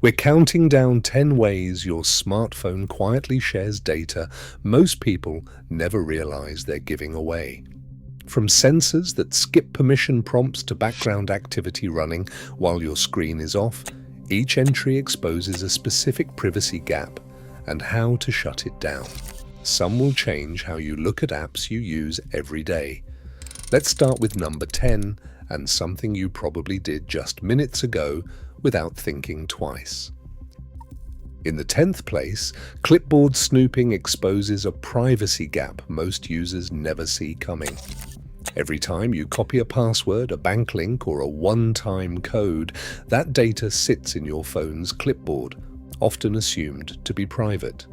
We're counting down 10 ways your smartphone quietly shares data most people never realize they're giving away. From sensors that skip permission prompts to background activity running while your screen is off, each entry exposes a specific privacy gap and how to shut it down. Some will change how you look at apps you use every day. Let's start with number 10, and something you probably did just minutes ago without thinking twice. In the 10th place, clipboard snooping exposes a privacy gap most users never see coming. Every time you copy a password, a bank link, or a one-time code, that data sits in your phone's clipboard, often assumed to be private.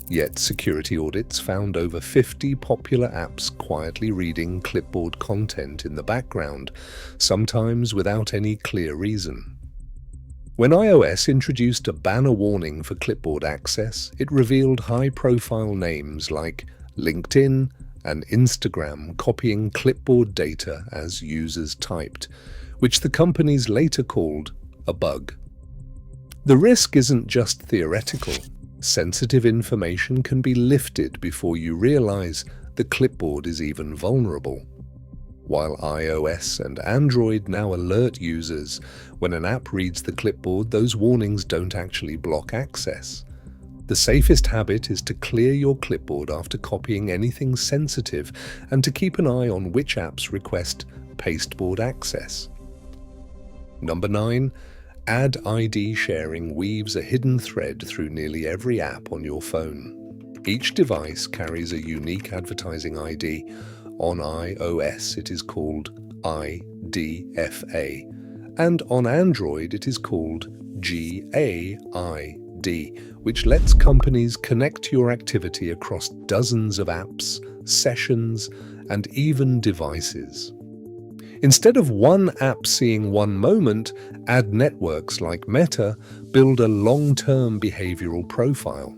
Yet security audits found over 50 popular apps quietly reading clipboard content in the background, sometimes without any clear reason. When iOS introduced a banner warning for clipboard access, it revealed high-profile names like LinkedIn and Instagram copying clipboard data as users typed, which the companies later called a bug. The risk isn't just theoretical. Sensitive information can be lifted before you realize the clipboard is even vulnerable. While iOS and Android now alert users when an app reads the clipboard, those warnings don't actually block access. The safest habit is to clear your clipboard after copying anything sensitive and to keep an eye on which apps request pasteboard access. Number 9. Ad ID sharing weaves a hidden thread through nearly every app on your phone. Each device carries a unique advertising ID. On iOS, it is called IDFA, and on Android, it is called GAID, which lets companies connect your activity across dozens of apps, sessions, and even devices. Instead of one app seeing one moment, ad networks like Meta build a long-term behavioral profile,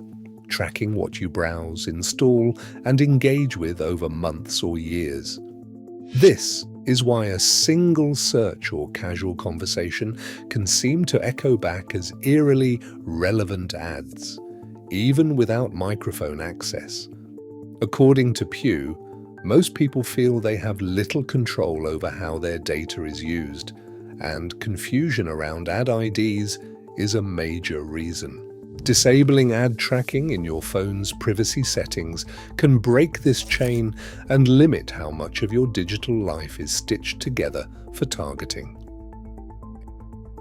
tracking what you browse, install, and engage with over months or years. This is why a single search or casual conversation can seem to echo back as eerily relevant ads, even without microphone access. According to Pew, most people feel they have little control over how their data is used, and confusion around ad IDs is a major reason. Disabling ad tracking in your phone's privacy settings can break this chain and limit how much of your digital life is stitched together for targeting.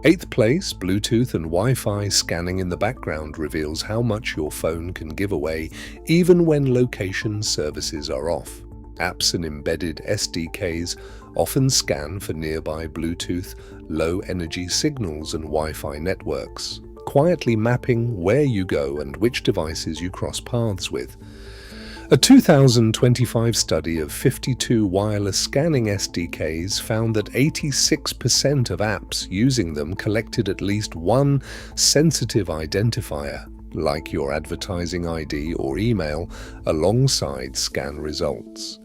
8th place, Bluetooth and Wi-Fi scanning in the background reveals how much your phone can give away even when location services are off. Apps and embedded SDKs often scan for nearby Bluetooth, low-energy signals and Wi-Fi networks, quietly mapping where you go and which devices you cross paths with. A 2025 study of 52 wireless scanning SDKs found that 86% of apps using them collected at least one sensitive identifier, like your advertising ID or email, alongside scan results.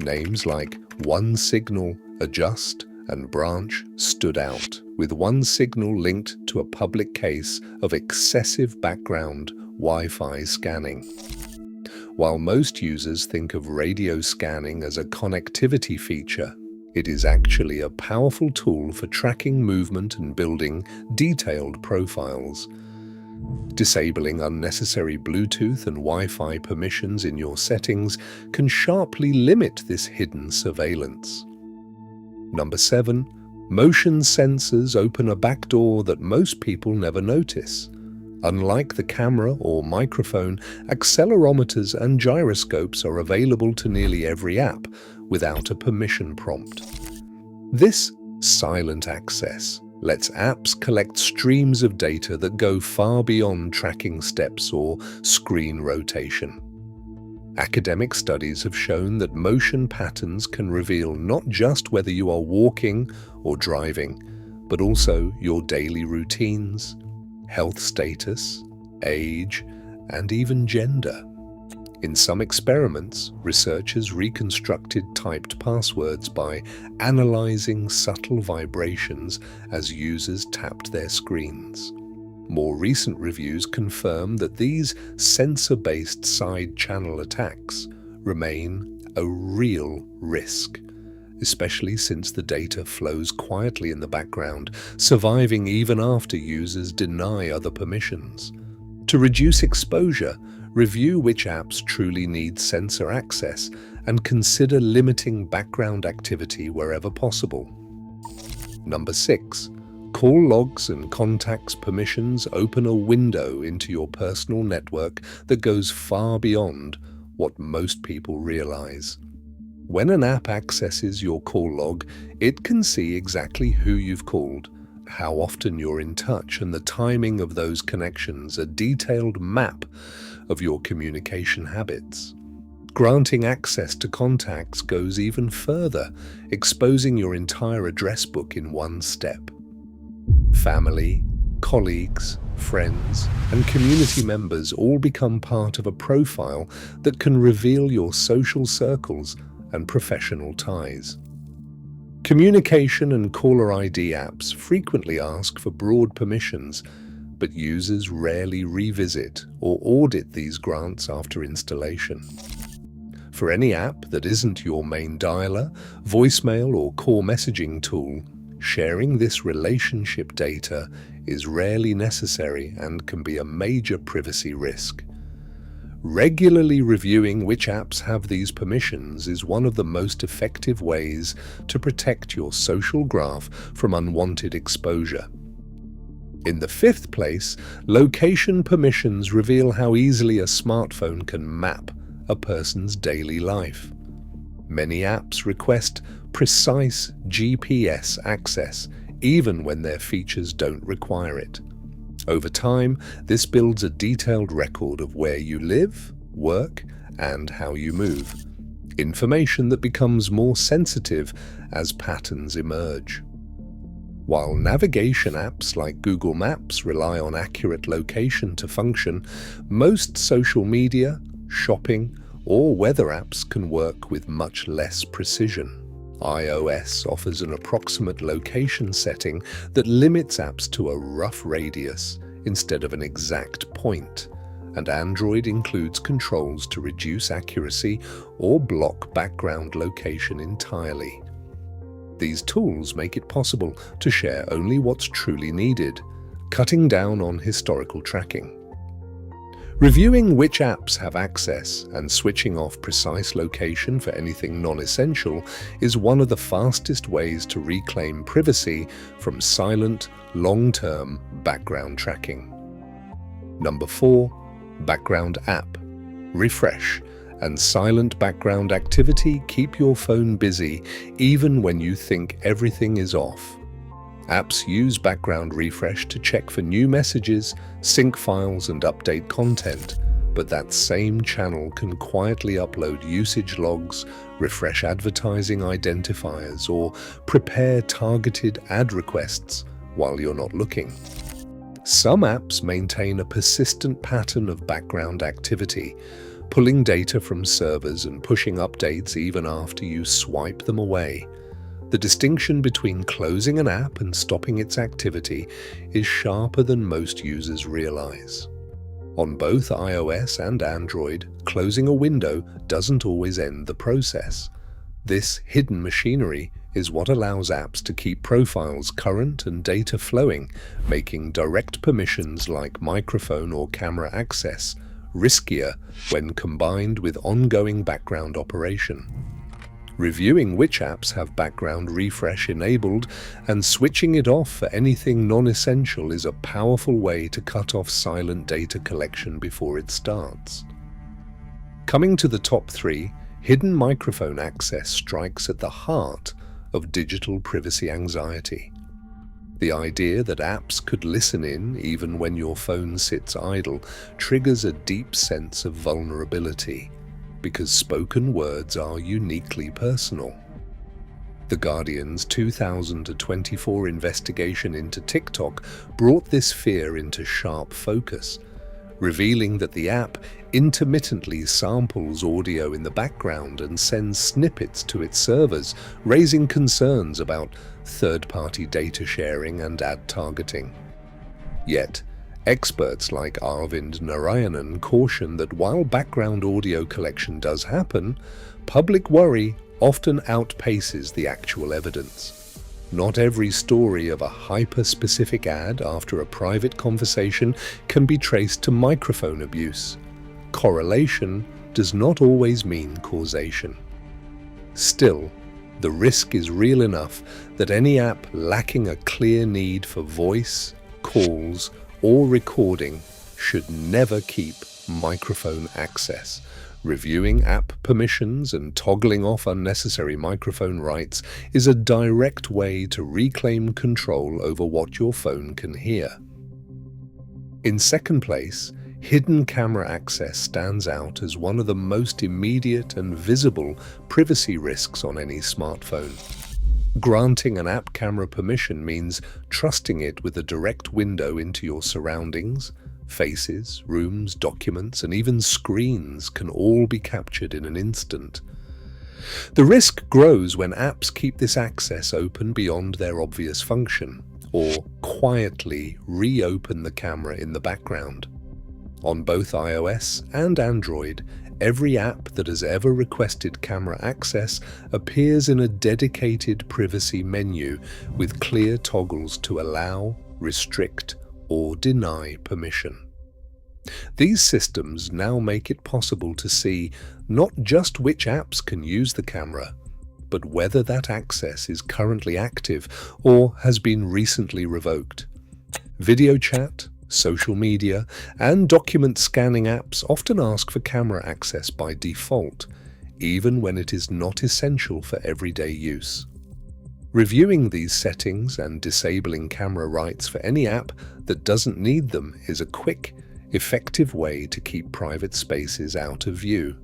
Names like OneSignal, Adjust, and Branch stood out, with OneSignal linked to a public case of excessive background Wi-Fi scanning. While most users think of radio scanning as a connectivity feature, it is actually a powerful tool for tracking movement and building detailed profiles. Disabling unnecessary Bluetooth and Wi-Fi permissions in your settings can sharply limit this hidden surveillance. Number 7. Motion sensors open a backdoor that most people never notice. Unlike the camera or microphone, accelerometers and gyroscopes are available to nearly every app without a permission prompt. This silent access lets apps collect streams of data that go far beyond tracking steps or screen rotation. Academic studies have shown that motion patterns can reveal not just whether you are walking or driving, but also your daily routines, health status, age, and even gender. In some experiments, researchers reconstructed typed passwords by analyzing subtle vibrations as users tapped their screens. More recent reviews confirm that these sensor-based side-channel attacks remain a real risk, especially since the data flows quietly in the background, surviving even after users deny other permissions. To reduce exposure, review which apps truly need sensor access and consider limiting background activity wherever possible. Number 6. Call logs and contacts permissions open a window into your personal network that goes far beyond what most people realize. When an app accesses your call log, it can see exactly who you've called, how often you're in touch, and the timing of those connections, a detailed map of your communication habits. Granting access to contacts goes even further, exposing your entire address book in one step. Family, colleagues, friends, and community members all become part of a profile that can reveal your social circles and professional ties. Communication and caller ID apps frequently ask for broad permissions, but users rarely revisit or audit these grants after installation. For any app that isn't your main dialer, voicemail, or core messaging tool, sharing this relationship data is rarely necessary and can be a major privacy risk. Regularly reviewing which apps have these permissions is one of the most effective ways to protect your social graph from unwanted exposure. In the 5th place, location permissions reveal how easily a smartphone can map a person's daily life. Many apps request precise GPS access, even when their features don't require it. Over time, this builds a detailed record of where you live, work, and how you move, information that becomes more sensitive as patterns emerge. While navigation apps like Google Maps rely on accurate location to function, most social media, shopping, or weather apps can work with much less precision. iOS offers an approximate location setting that limits apps to a rough radius instead of an exact point, and Android includes controls to reduce accuracy or block background location entirely. These tools make it possible to share only what's truly needed, cutting down on historical tracking. Reviewing which apps have access and switching off precise location for anything non-essential is one of the fastest ways to reclaim privacy from silent, long-term background tracking. Number 4. Background app. Refresh and silent background activity keep your phone busy even when you think everything is off. Apps use background refresh to check for new messages, sync files, and update content, but that same channel can quietly upload usage logs, refresh advertising identifiers, or prepare targeted ad requests while you're not looking. Some apps maintain a persistent pattern of background activity, pulling data from servers and pushing updates even after you swipe them away. The distinction between closing an app and stopping its activity is sharper than most users realize. On both iOS and Android, closing a window doesn't always end the process. This hidden machinery is what allows apps to keep profiles current and data flowing, making direct permissions like microphone or camera access riskier when combined with ongoing background operation. Reviewing which apps have background refresh enabled and switching it off for anything non-essential is a powerful way to cut off silent data collection before it starts. Coming to the top 3, hidden microphone access strikes at the heart of digital privacy anxiety. The idea that apps could listen in even when your phone sits idle triggers a deep sense of vulnerability, because spoken words are uniquely personal. The Guardian's 2024 investigation into TikTok brought this fear into sharp focus, revealing that the app intermittently samples audio in the background and sends snippets to its servers, raising concerns about third-party data sharing and ad targeting. Yet, Experts like Arvind Narayanan caution that while background audio collection does happen, public worry often outpaces the actual evidence. Not every story of a hyper-specific ad after a private conversation can be traced to microphone abuse. Correlation does not always mean causation. Still, the risk is real enough that any app lacking a clear need for voice, calls, or recording should never keep microphone access. Reviewing app permissions and toggling off unnecessary microphone rights is a direct way to reclaim control over what your phone can hear. In second place, hidden camera access stands out as one of the most immediate and visible privacy risks on any smartphone. Granting an app camera permission means trusting it with a direct window into your surroundings. Faces, rooms, documents, and even screens can all be captured in an instant. The risk grows when apps keep this access open beyond their obvious function, or quietly reopen the camera in the background. On both iOS and Android, every app that has ever requested camera access appears in a dedicated privacy menu with clear toggles to allow, restrict, or deny permission. These systems now make it possible to see not just which apps can use the camera, but whether that access is currently active or has been recently revoked. Video chat, social media, and document scanning apps often ask for camera access by default, even when it is not essential for everyday use. Reviewing these settings and disabling camera rights for any app that doesn't need them is a quick, effective way to keep private spaces out of view.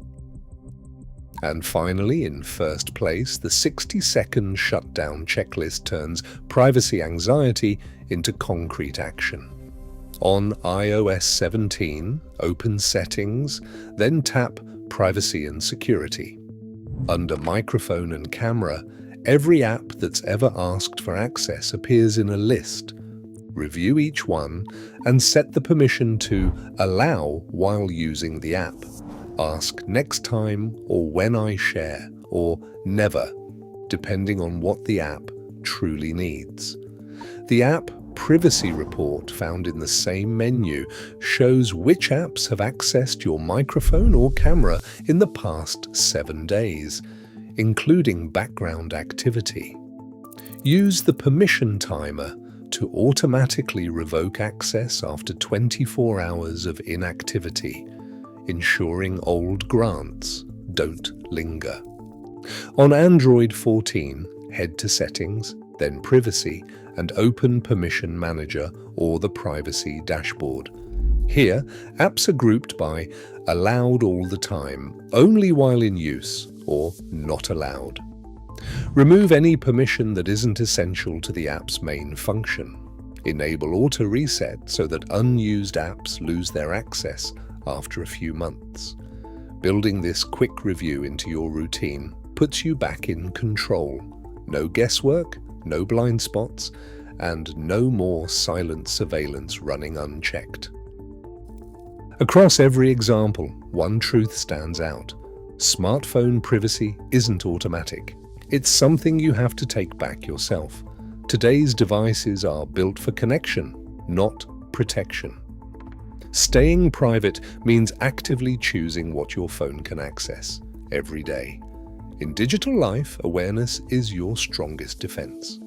And finally, in first place, the 60-second shutdown checklist turns privacy anxiety into concrete action. On iOS 17, open Settings, then tap Privacy and Security. Under Microphone and Camera, every app that's ever asked for access appears in a list. Review each one and set the permission to Allow while using the app. Ask Next time or When I share, or Never, depending on what the app truly needs. The app Privacy Report found in the same menu shows which apps have accessed your microphone or camera in the past 7 days, including background activity. Use the permission timer to automatically revoke access after 24 hours of inactivity, ensuring old grants don't linger. On Android 14, head to Settings, then Privacy, and open Permission Manager or the Privacy Dashboard. Here, apps are grouped by Allowed all the time, only while in use, or Not allowed. Remove any permission that isn't essential to the app's main function. Enable auto reset so that unused apps lose their access after a few months. Building this quick review into your routine puts you back in control. No guesswork, no blind spots, and no more silent surveillance running unchecked. Across every example, one truth stands out. Smartphone privacy isn't automatic. It's something you have to take back yourself. Today's devices are built for connection, not protection. Staying private means actively choosing what your phone can access every day. In digital life, awareness is your strongest defense.